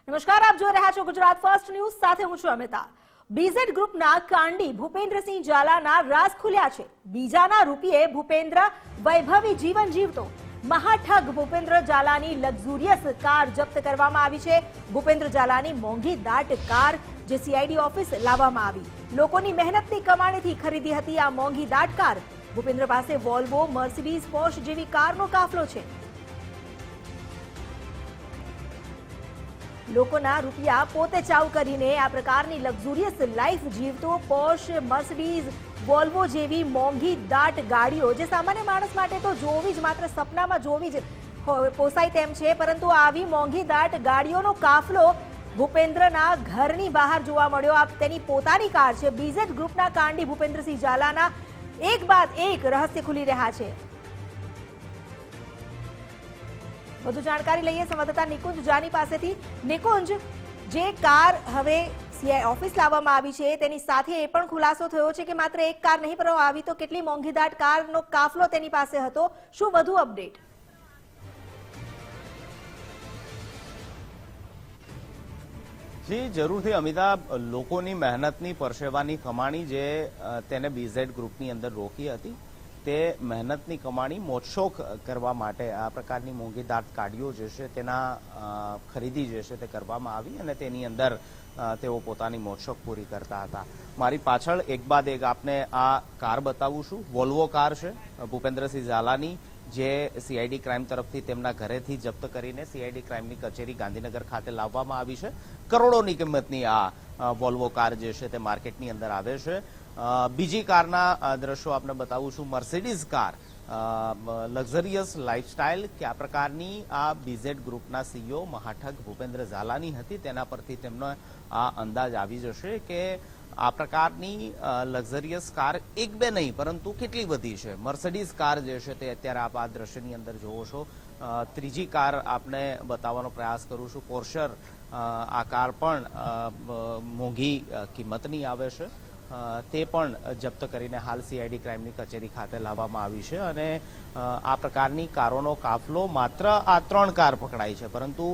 નમસ્કાર, આપ જોઈ રહ્યા છો ગુજરાત ફર્સ્ટ ન્યૂઝ સાથે હું છું અમિતા। બીઝેડ ગ્રુપના કાંડી ભૂપેન્દ્રસિંહ ઝાલાના રાઝ ખુલ્યા છે। બીજાના રૂપિયે ભૂપેન્દ્ર વૈભવી જીવન જીવતો મહાઠગ ભૂપેન્દ્ર ઝાલાની લક્ઝુરિયસ કાર જપ્ત કરવામાં આવી છે। ભૂપેન્દ્ર ઝાલાની મોંઘી દાટ કાર જે સીઆઈડી ઓફિસ લાવવામાં આવી। લોકોની મહેનતની કમાણીથી ખરીદી હતી આ મોંઘી દાટ કાર। ભૂપેન્દ્ર પાસે વોલ્વો, મર્સિડીઝ, પોર્શ જેવી કારનો કાફલો છે। લોકોના રૂપિયા પોતે ચાવ કરીને આ પ્રકારની લક્ઝુરિયસ લાઈફ જીવતો પોર્શ, મર્સિડીઝ, વોલ્વો જેવી મોંઘી દાટ ગાડીઓ જે સામાન્ય માણસ માટે તો જોવી જ, માત્ર સપનામાં જોવી જ પોસાય તેમ છે, પરંતુ આવી મોંઘી દાટ ગાડીઓનો કાફલો ભૂપેન્દ્રના ઘરની બહાર જોવા મળ્યો। આ તેની પોતાની કાર છે। બીઝેડ ગ્રુપના કાંડી ભૂપેન્દ્રસિંહ ઝાલાના એક બાદ એક રહસ્ય ખુલી રહ્યા છે। વધુ જાણકારી લઈએ સંવાદદાતા નિકુંજ જાની પાસેથી। નિકુંજ, જે કાર હવે સીઆઈ ઓફિસ લાવવામાં આવી છે તેની સાથે એ પણ ખુલાસો થયો છે કે માત્ર એક કાર નહીં પરંતુ આવી તો કેટલી મોંઘીદાટ કારનો કાફલો તેની પાસે હતો, શું વધુ અપડેટ? જી જરૂરથી અમિતા, લોકોની મહેનતની પરસેવાની કમાણી જે તેને બીઝેડ ગ્રુપની અંદર રોકી હતી તે મહેનતની કમાણી મોજશોખ કરવા માટે આ પ્રકારની મોંઘી દાટ ગાડીઓ જે છે તેના ખરીદી જે છે તે કરવામાં આવી અને તેની અંદર તેઓ પોતાની મોજશોખ પૂરી કરતા હતા। મારી પાછળ એક બાદ એક આપને આ કાર બતાવું છું। વોલ્વો કાર છે ભૂપેન્દ્રસિંહ ઝાલાની, જે સીઆઈડી ક્રાઇમ તરફથી તેમના ઘરેથી જપ્ત કરીને સીઆઈડી ક્રાઇમની કચેરી ગાંધીનગર ખાતે લાવવામાં આવી છે। કરોડોની કિંમતની આ વોલ્વો કાર જે છે તે માર્કેટની અંદર આવે છે। બીજી કારના દ્રશ્યો આપને બતાવું છું। મર્સિડીઝ કાર, લક્ઝરિયસ લાઇફસ્ટાઇલ કે આ પ્રકારની આ બીઝેડ ગ્રુપના સીઈઓ મહાઠગ ભૂપેન્દ્ર ઝાલાની હતી, તેના પરથી તેમનો આ અંદાજ આવી જશે કે આ પ્રકારની લક્ઝરિયસ કાર એક બે નહીં પરંતુ કેટલી બધી છે। મર્સિડીઝ કાર જે છે તે અત્યારે આપ આ દ્રશ્યની અંદર જોવો છો। ત્રીજી કાર આપને બતાવવાનો પ્રયાસ કરું છું। પોર્શર, આ કાર પણ મોંઘી કિંમતની આવે છે, તે પણ જપ્ત કરીને હાલ સીઆઈડી ક્રાઇમની કચેરી ખાતે લાવવામાં આવી છે અને આ પ્રકારની કારોનો કાફલો માત્ર આ 3 કાર પકડાઈ છે, પરંતુ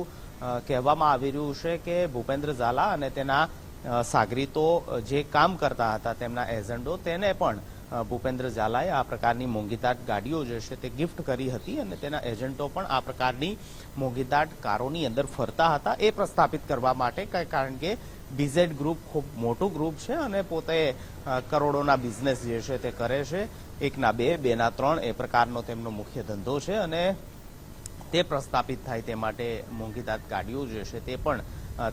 કહેવામાં આવી રહ્યું છે કે ભૂપેન્દ્ર ઝાલા અને તેના સાગરીતો જે કામ કરતા હતા, તેમના એજન્ટો, તેને પણ ભૂપેન્દ્ર ઝાલાએ આ પ્રકારની મોંઘીદાટ ગાડીઓ જે છે તે ગિફ્ટ કરી હતી અને તેના એજન્ટો પણ આ પ્રકારની મોંઘીદાટ કારોની અંદર ફરતા હતા એ પ્રસ્થાપિત કરવા માટે, કારણ કે બીઝેડ ગ્રુપ ખૂબ મોટું ગ્રુપ છે અને પોતે કરોડોના બિઝનેસ જે છે તે કરે છે। એકના બે, બેના 3 એ પ્રકારનો તેમનો મુખ્ય ધંધો છે અને તે પ્રસ્થાપિત થાય તે માટે મોંઘીદાટ ગાડીઓ જે છે તે પણ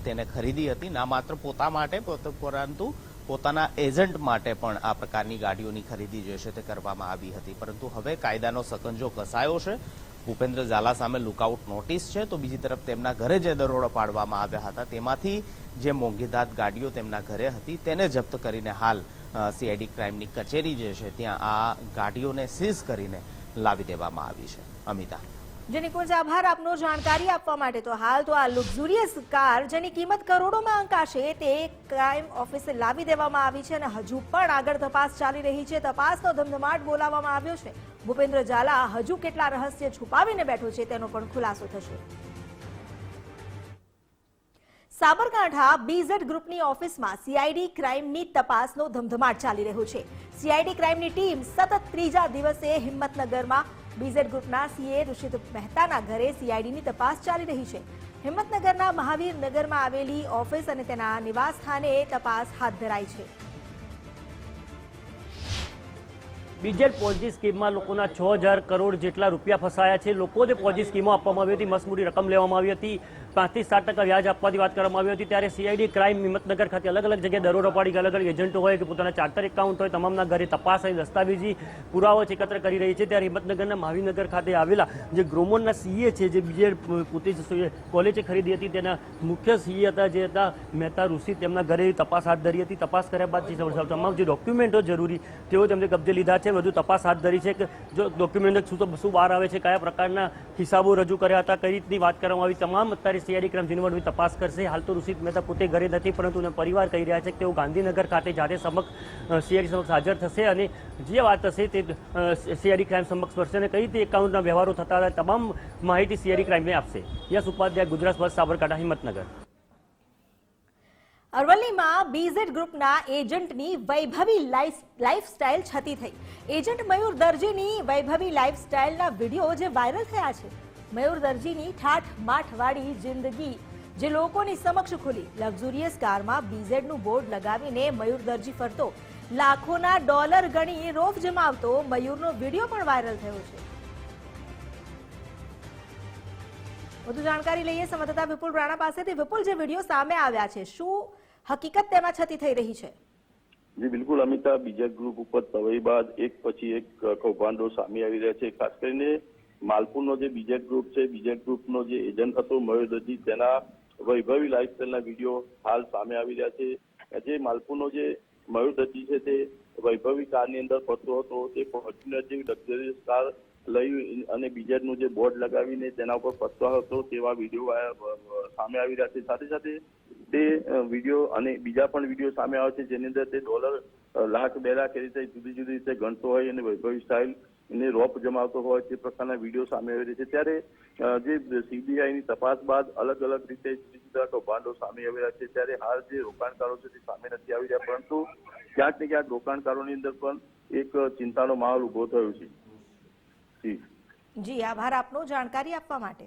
તેને ખરીદી હતી, ના માત્ર પોતા માટે પરંતુ પોતાના એજન્ટ માટે પણ આ પ્રકારની ગાડીઓની ખરીદી જે છે તે કરવામાં આવી હતી। પરંતુ હવે કાયદાનો સકંજો કસાયો છે। ભૂપેન્દ્ર ઝાલા સામે લુકઆઉટ નોટિસ છે, તો બીજી તરફ તેમના ઘરે જે દરોડો પાડવામાં આવ્યા હતા તેમાંથી જે મોંઘીદાટ ગાડીઓ તેમના ઘરે હતી તેને જપ્ત કરીને હાલ સીઆઈડી ક્રાઇમની કચેરી જે છે ત્યાં આ ગાડીઓને સીઝ કરીને લાવી દેવામાં આવી છે। અમિતા જે નિકુંજ, આભાર આપનો જાણકારી આપવા માટે। તો હાલ તો આ લક્ઝુરિયસ કાર જેની કિંમત કરોડોમાં અંકાશે તે ક્રાઇમ ઓફિસે લાવી દેવામાં આવી છે અને હજુ પણ આગળ તપાસ ચાલી રહી છે। તપાસનો ધમધમાટ બોલાવવામાં આવ્યો છે। ભૂપેન્દ્ર ઝાલા હજુ કેટલા રહસ્ય છુપાવીને બેઠો છે તેનો પણ ખુલાસો થશે। સાબરકાંઠા બીઝેડ ગ્રુપની ઓફિસમાં સીઆઈડી ક્રાઇમની તપાસનો ધમધમાટ ચાલી રહ્યો છે। સીઆઈડી ક્રાઇમની ટીમ સતત ત્રીજા દિવસે હિંમતનગરમાં બીઝેડ ગ્રુપના સીએ ઋષિત મહેતાના ઘરે સીઆઈડીની તપાસ ચાલી રહી છે। હિંમતનગરના મહાવીર નગરમાં આવેલી ઓફિસ અને તેના નિવાસ સ્થાને તપાસ હાથ ધરાઈ છે। બીજેડ પોઝી સ્કીમમાં લોકોના 6000 કરોડ જેટલા રૂપિયા ફસાયા છે। લોકો જે પોઝી સ્કીમો આપવામાં આવી હતી, મસમૂડી રકમ લેવામાં આવી હતી, 5 થી 7% વ્યાજ આપવાની વાત કરવામાં આવી હતી, ત્યારે સીઆઈડી ક્રાઇમ હિંમતનગર ખાતે અલગ અલગ જગ્યાએ દરોડો પાડી અલગ અલગ એજન્ટો હોય કે પોતાના ચાર્ટર એકાઉન્ટ હોય, તમામના ઘરે તપાસ અને દસ્તાવેજી પુરાવો એકત્ર કરી રહી છે। ત્યારે હિંમતનગરના મહાવીરનગર ખાતે આવેલા જે ગ્રોમોનના સીએ છે, જે બીજેડ પોતે કોલેજે ખરીદી હતી, તેના મુખ્ય સીએ હતા જે હતા મહેતા ઋષિ, તેમના ઘરે તપાસ હાથ ધરી હતી। તપાસ કર્યા બાદ તમામ જે ડોક્યુમેન્ટો જરૂરી તેઓ તેમને કબજે લીધા છે। વધુ તપાસ હાથ ધરી છે કે જો ડોક્યુમેન્ટ શું બહાર આવે છે, કયા પ્રકારના હિસાબો રજૂ કર્યા હતા, કઈ રીતની વાત કરવામાં આવી, તમામ અત્યારે સીઆઈડી ક્રાઇમ યુનિવર્સિટી તપાસ કરશે। હાલ તો ઋષિત મહેતા પોતે ઘરે નથી, પરંતુ પરિવાર કહી રહ્યા છે કે તેઓ ગાંધીનગર ખાતે જાતે સીઆઈડી સમક્ષ હાજર થશે અને જે વાત હશે તે સીઆઈડી ક્રાઇમ સમક્ષ કરશે અને કઈ રીતે એકાઉન્ટના વ્યવહારો થતા હતા તમામ માહિતી સીઆઈડી ક્રાઇમને આપશે। યશ ઉપાધ્યાય, ગુજરાત ફર્સ્ટ, સાબરકાંઠા, હિંમતનગર। અરવલ્લીમાં બીઝેડ ગ્રુપના એજન્ટની વૈભવી લાઈફસ્ટાઈલ છતી થઈ. એજન્ટ મયુર દરજીની વૈભવી લાઈફસ્ટાઈલના વિડીયો જે વાયરલ થયા છે. મયુર દરજીની ઠાઠ માઠવાળી જિંદગી જે લોકોની સમક્ષ ખુલી. લક્ઝુરિયસ કારમાં બીઝેડનું બોર્ડ લગાવીને મયુર દરજી ફરતો, લાખોના ડોલર ગણી રોફ જમાવતો મયુરનો વિડીયો પણ વાયરલ થયો છે. વધુ જાણકારી લઈએ સંવાદદાતા વિપુલ રાણા પાસેથી. વિપુલ, જે વિડીયો સામે આવ્યા છે, શું હકીકત તેમાં છતી થઈ રહી છે? જી બિલકુલ અમિતા, બીજેડ ગ્રુપ ઉપર તવાઈ બાદ એક પછી એક કૌભાંડો સામે આવી રહ્યા છે. ખાસ કરીને માલપુરનો જે બીજેડ ગ્રુપ છે, બીજેડ ગ્રુપનો જે એજન્ટ હતો મયુર દરજી, તેના વૈભવી લાઈફસ્ટાઈલના વિડીયો હાલ સામે આવી રહ્યા છે. જે માલપુરનો જે મયુર દરજી છે તે વૈભવી કારની અંદર ફરતો હતો. તે ફોર્ચ્યુનર જેવી લક્ઝરિયસ કાર લઈ અને બીજેડનું જે બોર્ડ લગાવીને તેના ઉપર ફરતો હતો તેવા વિડીયો સામે આવી રહ્યા છે. સાથે સાથે તે વિડીયો અને બીજા પણ વિડીયો સામે આવે છે જેની અંદર તે ડોલર લાખ 2 લાખ એ રીતે જુદી જુદી રીતે ગણતો હોય અને વૈભવી સ્ટાઇલ એને રોપ જમાવતો હોય તે પ્રકારના વિડીયો સામે આવી રહ્યા છે. ત્યારે જે સીબીઆઈની તપાસ બાદ અલગ અલગ રીતે જુદી જુદા કૌભાંડો સામે આવી રહ્યા છે. ત્યારે હાલ જે રોકાણકારો છે તે સામે નથી આવી રહ્યા, પરંતુ ક્યાંક ને ક્યાંક રોકાણકારોની અંદર પણ એક ચિંતાનો માહોલ ઉભો થયો છે. જી, આભાર આપનો જાણકારી આપવા માટે.